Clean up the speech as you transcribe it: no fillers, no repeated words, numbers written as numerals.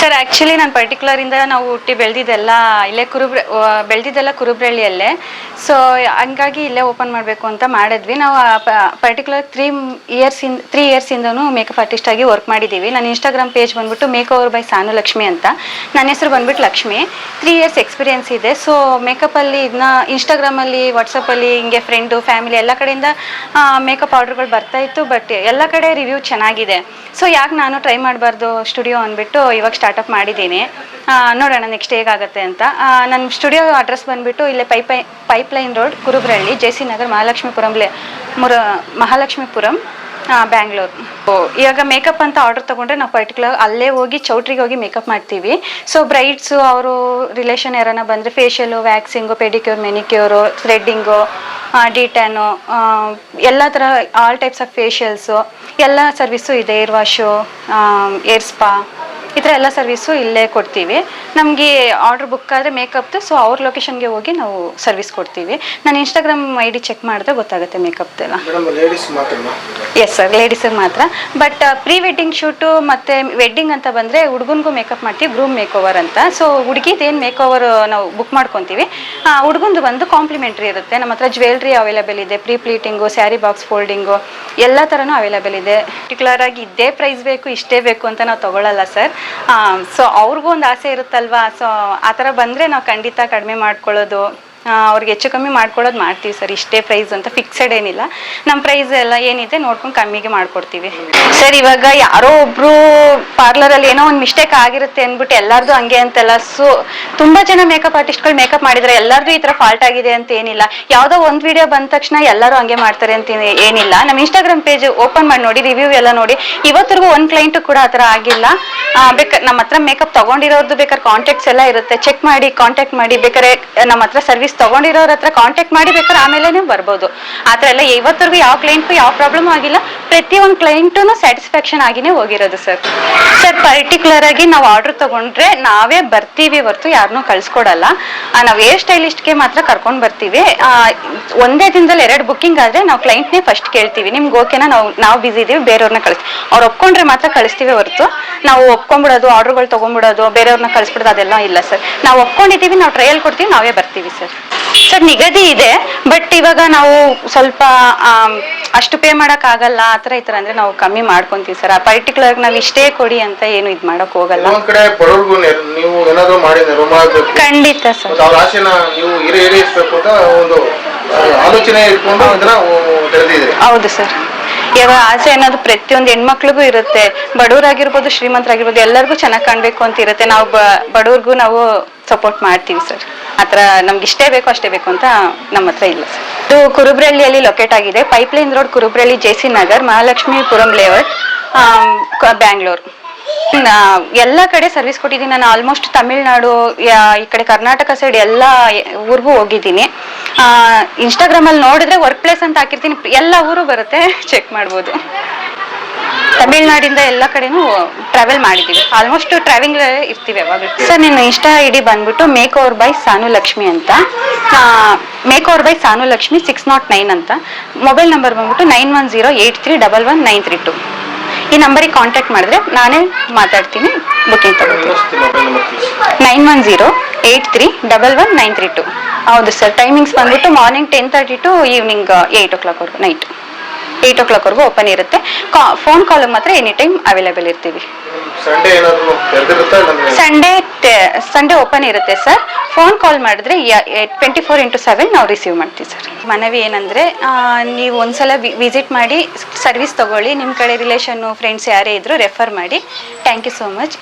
Sir actually ನಾನು ಪರ್ಟಿಕ್ಯುಲರಿಂದ ನಾವು ಹುಟ್ಟಿ ಬೆಳೆದಿದ್ದೆಲ್ಲ ಇಲ್ಲೇ ಬೆಳೆದಿದ್ದೆಲ್ಲ ಕುರುಬ್ರಳ್ಳಿಯಲ್ಲೇ. ಸೊ ಹಂಗಾಗಿ ಇಲ್ಲೇ ಓಪನ್ ಮಾಡಬೇಕು ಅಂತ ಮಾಡಿದ್ವಿ. ನಾವು ಪರ್ಟಿಕ್ಯುಲರ್ 3 ಇಯರ್ಸಿಂದನೂ ಮೇಕಪ್ ಆರ್ಟಿಸ್ಟ್ ಆಗಿ ವರ್ಕ್ ಮಾಡಿದ್ದೀವಿ. ನನ್ನ ಇನ್ಸ್ಟಾಗ್ರಾಮ್ ಪೇಜ್ ಬಂದ್ಬಿಟ್ಟು ಮೇಕ್ ಓವರ್ ಬೈ ಸಾನು ಲಕ್ಷ್ಮಿ ಅಂತ. ನನ್ನ ಹೆಸರು ಬಂದ್ಬಿಟ್ಟು ಲಕ್ಷ್ಮಿ. 3 ಇಯರ್ಸ್ ಎಕ್ಸ್ಪೀರಿಯನ್ಸ್ ಇದೆ. ಸೊ ಮೇಕಪ್ಪಲ್ಲಿ ಇದನ್ನ ಇನ್ಸ್ಟಾಗ್ರಾಮಲ್ಲಿ, ವಾಟ್ಸಪ್ಪಲ್ಲಿ ಹಿಂಗೆ ಫ್ರೆಂಡು, ಫ್ಯಾಮಿಲಿ ಎಲ್ಲ ಕಡೆಯಿಂದ ಮೇಕಪ್ ಆರ್ಡ್ರ್ಗಳು ಬರ್ತಾಯಿತ್ತು. ಬಟ್ ಎಲ್ಲ ಕಡೆ ರಿವ್ಯೂ ಚೆನ್ನಾಗಿದೆ. ಸೊ ಯಾಕೆ ನಾನು ಟ್ರೈ ಮಾಡಬಾರ್ದು ಸ್ಟುಡಿಯೋ ಅಂದ್ಬಿಟ್ಟು ಇವಾಗ ಸ್ಟಾರ್ಟಪ್ ಮಾಡಿದ್ದೀನಿ. ನೋಡೋಣ ನೆಕ್ಸ್ಟ್ ಹೇಗಾಗುತ್ತೆ ಅಂತ. ನನ್ನ ಸ್ಟುಡಿಯೋ ಅಡ್ರೆಸ್ ಬಂದುಬಿಟ್ಟು ಇಲ್ಲೇ pipeline road, Kurubarahalli, JC Nagar, Mahalakshmipuram, Bangalore. ಇವಾಗ ಮೇಕಪ್ ಅಂತ ಆರ್ಡರ್ ತೊಗೊಂಡ್ರೆ ನಾವು ಪರ್ಟಿಕ್ಯುಲರ್ ಅಲ್ಲೇ ಹೋಗಿ ಚೌಟ್ರಿಗೆ ಹೋಗಿ ಮೇಕಪ್ ಮಾಡ್ತೀವಿ. ಸೊ ಬ್ರೈಡ್ಸು ಅವರು ರಿಲೇಷನ್ ಯಾರನ್ನ ಬಂದರೆ ಫೇಶಿಯಲು, ವ್ಯಾಕ್ಸಿಂಗು, ಪೆಡಿಕ್ಯೂರ್, ಮೆನಿಕ್ಯೂರು, ಥ್ರೆಡ್ಡಿಂಗು, ಡಿಟ್ಯಾನು, ಎಲ್ಲ ಥರ ಆಲ್ ಟೈಪ್ಸ್ ಆಫ್ ಫೇಶಿಯಲ್ಸು ಎಲ್ಲ ಸರ್ವಿಸು ಇದೆ. ಏರ್ ವಾಶು, ಏರ್ ಸ್ಪಾ, ಈ ಥರ ಎಲ್ಲ ಸರ್ವಿಸು ಇಲ್ಲೇ ಕೊಡ್ತೀವಿ. ನಮಗೆ ಆರ್ಡ್ರ್ ಬುಕ್ ಆದರೆ ಮೇಕಪ್ದು, ಸೊ ಅವ್ರ ಲೊಕೇಶನ್ಗೆ ಹೋಗಿ ನಾವು ಸರ್ವಿಸ್ ಕೊಡ್ತೀವಿ. ನಾನು ಇನ್ಸ್ಟಾಗ್ರಾಮ್ ID ಚೆಕ್ ಮಾಡಿದ್ರೆ ಗೊತ್ತಾಗುತ್ತೆ ಮೇಕಪ್ದೆಲ್ಲ. ಎಸ್ ಸರ್, ಲೇಡೀಸಿಗೆ ಮಾತ್ರ. ಬಟ್ ಪ್ರೀ ವೆಡ್ಡಿಂಗ್ ಶೂಟು ಮತ್ತು ವೆಡ್ಡಿಂಗ್ ಅಂತ ಬಂದರೆ ಹುಡುಗನಿಗೂ ಮೇಕಪ್ ಮಾಡ್ತೀವಿ, ಗ್ರೂಮ್ ಮೇಕ್ ಓವರ್ ಅಂತ. ಸೊ ಹುಡುಗಿದೇನು ಮೇಕ್ ಓವರ್ ನಾವು ಬುಕ್ ಮಾಡ್ಕೊತೀವಿ, ಹುಡುಗಂದು ಬಂದು ಕಾಂಪ್ಲಿಮೆಂಟ್ರಿ ಇರುತ್ತೆ. ನಮ್ಮ ಹತ್ರ ಜ್ಯುವೆಲ್ರಿ ಅವೈಲೇಬಲ್ ಇದೆ, ಪ್ರೀ ಪ್ಲೀಟಿಂಗು, ಸ್ಯಾರಿ ಬಾಕ್ಸ್ ಫೋಲ್ಡಿಂಗು ಎಲ್ಲ ಥರನೂ ಅವೈಲೇಬಲ್ ಇದೆ. ಪರ್ಟಿಕ್ಯುಲರ್ ಆಗಿ ಇದೇ ಪ್ರೈಸ್ ಬೇಕು, ಇಷ್ಟೇ ಬೇಕು ಅಂತ ನಾವು ತೊಗೊಳ್ಳಲ್ಲ ಸರ್. ಸೊ ಅವ್ರಿಗೂ ಒಂದು ಆಸೆ ಇರುತ್ತಲ್ವಾ. ಸೊ ಆ ಥರ ಬಂದರೆ ನಾವು ಖಂಡಿತ ಕಡಿಮೆ ಮಾಡ್ಕೊಳ್ಳೋದು, ಅವ್ರಿಗೆ ಹೆಚ್ಚು ಕಮ್ಮಿ ಮಾಡ್ಕೊಳ್ಳೋದು ಮಾಡ್ತೀವಿ ಸರ್. ಇಷ್ಟೇ ಪ್ರೈಸ್ ಅಂತ ಫಿಕ್ಸೆಡ್ ಏನಿಲ್ಲ. ನಮ್ಮ ಪ್ರೈಸ್ ಎಲ್ಲ ಏನಿದೆ ನೋಡ್ಕೊಂಡು ಕಮ್ಮಿಗೆ ಮಾಡ್ಕೊಡ್ತೀವಿ ಸರ್. ಇವಾಗ ಯಾರೋ ಒಬ್ರು ಪಾರ್ಲರಲ್ಲಿ ಏನೋ ಒಂದು ಮಿಸ್ಟೇಕ್ ಆಗಿರುತ್ತೆ ಅಂದ್ಬಿಟ್ಟು ಎಲ್ಲರದು ಹಂಗೆ ಅಂತೆಲ್ಲ. ಸೊ ತುಂಬ ಜನ ಮೇಕಪ್ ಆರ್ಟಿಸ್ಟ್ಗಳು ಮೇಕಪ್ ಮಾಡಿದರೆ ಎಲ್ಲರದು ಈ ಥರ ಫಾಲ್ಟ್ ಆಗಿದೆ ಅಂತ ಏನಿಲ್ಲ. ಯಾವುದೋ ಒಂದು ವಿಡಿಯೋ ಬಂದ ತಕ್ಷಣ ಎಲ್ಲರೂ ಹಂಗೆ ಮಾಡ್ತಾರೆ ಅಂತ ಏನಿಲ್ಲ. ನಮ್ಮ ಇನ್ಸ್ಟಾಗ್ರಾಮ್ ಪೇಜ್ ಓಪನ್ ಮಾಡಿ ನೋಡಿ, ರಿವ್ಯೂ ಎಲ್ಲ ನೋಡಿ. ಇವತ್ತಿಗೂ ಒಂದು ಕ್ಲೈಂಟು ಕೂಡ ಆ ಥರ ಆಗಿಲ್ಲ. ಬೇಕಾದ್ರೆ ನಮ್ಮ ಹತ್ರ ಮೇಕಪ್ ತೊಗೊಂಡಿರೋದು ಬೇಕಾದ್ರೆ ಕಾಂಟ್ಯಾಕ್ಟ್ಸ್ ಎಲ್ಲ ಇರುತ್ತೆ, ಚೆಕ್ ಮಾಡಿ ಕಾಂಟ್ಯಾಕ್ಟ್ ಮಾಡಿ. ಬೇಕಾದ್ರೆ ನಮ್ಮ ಹತ್ರ ಸರ್ವಿಸ್ ತೊಗೊಂಡಿರೋರ ಹತ್ರ ಕಾಂಟ್ಯಾಕ್ಟ್ ಮಾಡಿ ಬೇಕಾದ್ರೆ ಆಮೇಲೆ ನೀವು ಬರ್ಬೋದು. ಆ ಥರ ಎಲ್ಲ ಇವತ್ತಿಗೂ ಯಾವ ಕ್ಲೈಂಟು ಯಾವ ಪ್ರಾಬ್ಲಮ್ ಆಗಿಲ್ಲ. ಪ್ರತಿಯೊಂದು ಕ್ಲೈಂಟೂ ಸ್ಯಾಟಿಸ್ಫ್ಯಾಕ್ಷನ್ ಆಗಿನೇ ಹೋಗಿರೋದು ಸರ್. ಪರ್ಟಿಕ್ಯುಲರ್ ಆಗಿ ನಾವು ಆರ್ಡರ್ ತೊಗೊಂಡ್ರೆ ನಾವೇ ಬರ್ತೀವಿ ಹೊರತು ಯಾರನ್ನೂ ಕಳ್ಸ್ಕೊಡಲ್ಲ. ನಾವು ಹೇರ್ ಸ್ಟೈಲಿಸ್ಟ್ಗೆ ಮಾತ್ರ ಕರ್ಕೊಂಡು ಬರ್ತೀವಿ. ಒಂದೇ ದಿನದಲ್ಲಿ 2 ಬುಕ್ಕಿಂಗ್ ಆದರೆ ನಾವು ಕ್ಲೈಂಟ್ನೇ ಫಸ್ಟ್ ಕೇಳ್ತೀವಿ, ನಿಮ್ಗೆ ಓಕೆನಾ, ನಾವು ಬಿಸಿ ಇದ್ದೀವಿ, ಬೇರೆಯವ್ರನ್ನ ಕಳಿಸ್ತೀವಿ. ಅವ್ರು ಒಪ್ಕೊಂಡ್ರೆ ಮಾತ್ರ ಕಳಿಸ್ತೀವಿ ಹೊರತು ನಾವು ಒಪ್ಕೊಂಡ್ಬಿಡೋದು, ಆರ್ಡರ್ಗಳು ತೊಗೊಂಡ್ಬಿಡೋದು, ಬೇರೆಯವ್ರನ್ನ ಕಳಿಸ್ಬಿಡೋದು ಅದೆಲ್ಲ ಇಲ್ಲ ಸರ್. ನಾವು ಒಪ್ಕೊಂಡಿದ್ದೀವಿ, ನಾವು ಟ್ರಯಲ್ ಕೊಡ್ತೀವಿ, ನಾವೇ ಬರ್ತೀವಿ ಸರ್. ನಿಗದಿ ಇದೆ, ಬಟ್ ಇವಾಗ ನಾವು ಸ್ವಲ್ಪ ಅಷ್ಟು ಪೇ ಮಾಡೋಕ್ಕಾಗಲ್ಲ ಆ ಥರ ಈ ಥರ ಅಂದರೆ ನಾವು ಕಮ್ಮಿ ಮಾಡ್ಕೊತೀವಿ ಸರ್. ಪರ್ಟಿಕ್ಯುಲರ್ ನಾವು ಇಷ್ಟೇ ಕೊಡಿ ಅಂತ ಏನು ಇದು ಮಾಡೋಕೆ ಹೋಗಲ್ಲ. ಖಂಡಿತ ಸರ್. ಹೌದು ಸರ್. ಇವಾಗ ಆಸೆ ಅನ್ನೋದು ಪ್ರತಿಯೊಂದು ಹೆಣ್ಮಕ್ಳಿಗೂ ಇರುತ್ತೆ. ಬಡವರಾಗಿರ್ಬೋದು, ಶ್ರೀಮಂತರಾಗಿರ್ಬೋದು, ಎಲ್ಲರಿಗೂ ಚೆನ್ನಾಗಿ ಕಾಣಬೇಕು ಅಂತ ಇರುತ್ತೆ. ನಾವು ಬಡವ್ರಿಗೂ ನಾವು ಸಪೋರ್ಟ್ ಮಾಡ್ತೀವಿ ಸರ್. ಆ ಥರ ನಮ್ಗೆ ಇಷ್ಟೇ ಬೇಕು ಅಷ್ಟೇ ಬೇಕು ಅಂತ ನಮ್ಮ ಹತ್ರ ಇಲ್ಲ ಸರ್. ಇದು ಕುರುಬ್ರಳ್ಳಿಯಲ್ಲಿ ಲೊಕೇಟ್ ಆಗಿದೆ. Pipeline road, Kurubarahalli, JC Nagar, Mahalakshmipuram layout, Bangalore. ಎಲ್ಲ ಕಡೆ ಸರ್ವಿಸ್ ಕೊಟ್ಟಿದ್ದೀನಿ ನಾನು. ಆಲ್ಮೋಸ್ಟ್ ತಮಿಳ್ನಾಡು, ಈ ಕಡೆ ಕರ್ನಾಟಕ ಸೈಡ್ ಎಲ್ಲ ಊರಿಗೂ ಹೋಗಿದ್ದೀನಿ. ಇನ್ಸ್ಟಾಗ್ರಾಮಲ್ಲಿ ನೋಡಿದ್ರೆ ವರ್ಕ್ ಪ್ಲೇಸ್ ಅಂತ ಹಾಕಿರ್ತೀನಿ, ಎಲ್ಲ ಊರು ಬರುತ್ತೆ, ಚೆಕ್ ಮಾಡ್ಬೋದು. ತಮಿಳ್ನಾಡಿಂದ ಎಲ್ಲ ಕಡೆನೂ ಟ್ರಾವೆಲ್ ಮಾಡಿದ್ದೀವಿ. ಆಲ್ಮೋಸ್ಟ್ ಟ್ರಾವೆಲಿಂಗ್ ಇರ್ತೀವಿ ಯಾವಾಗ ಸರ್. ನಿನ್ನ ಇನ್ಸ್ಟಾ ID ಬಂದ್ಬಿಟ್ಟು ಮೇಕ್ ಓವರ್ ಬೈ ಸಾನು ಲಕ್ಷ್ಮಿ ಅಂತ. ಮೇಕ್ ಓವರ್ ಬೈ ಸಾನು ಲಕ್ಷ್ಮಿ 609 ಅಂತ. ಮೊಬೈಲ್ ನಂಬರ್ ಬಂದ್ಬಿಟ್ಟು 9108311932. ಈ ನಂಬರಿಗೆ ಕಾಂಟ್ಯಾಕ್ಟ್ ಮಾಡಿದ್ರೆ ನಾನೇ ಮಾತಾಡ್ತೀನಿ, ಬುಕ್ಕಿಂಗ್ ತಗೋತೀನಿ. 9108311932. ಹೌದು ಸರ್. ಟೈಮಿಂಗ್ಸ್ ಬಂದ್ಬಿಟ್ಟು ಮಾರ್ನಿಂಗ್ 10:30 ಟು ಈವ್ನಿಂಗ್ 8 o'clockವರೆಗೂ, ನೈಟ್ 8 o'clockವರೆಗೂ ಓಪನ್ ಇರುತ್ತೆ. ಫೋನ್ ಕಾಲ್ ಮಾತ್ರ ಎನಿ ಟೈಮ್ ಅವೈಲೇಬಲ್ ಇರ್ತೀವಿ. ಸಂಡೇ ಓಪನ್ ಇರುತ್ತೆ ಸರ್. ಫೋನ್ ಕಾಲ್ ಮಾಡಿದ್ರೆ 24/7 ನಾವು ರಿಸೀವ್ ಮಾಡ್ತೀವಿ ಸರ್. ಮನವಿ ಏನಂದರೆ, ನೀವು ಒಂದ್ಸಲ ವಿಸಿಟ್ ಮಾಡಿ ಸರ್ವಿಸ್ ತಗೊಳ್ಳಿ. ನಿಮ್ಮ ಕಡೆ ರಿಲೇಷನ್ನು, ಫ್ರೆಂಡ್ಸ್ ಯಾರೇ ಇದ್ದರೂ ರೆಫರ್ ಮಾಡಿ. Thank you so much.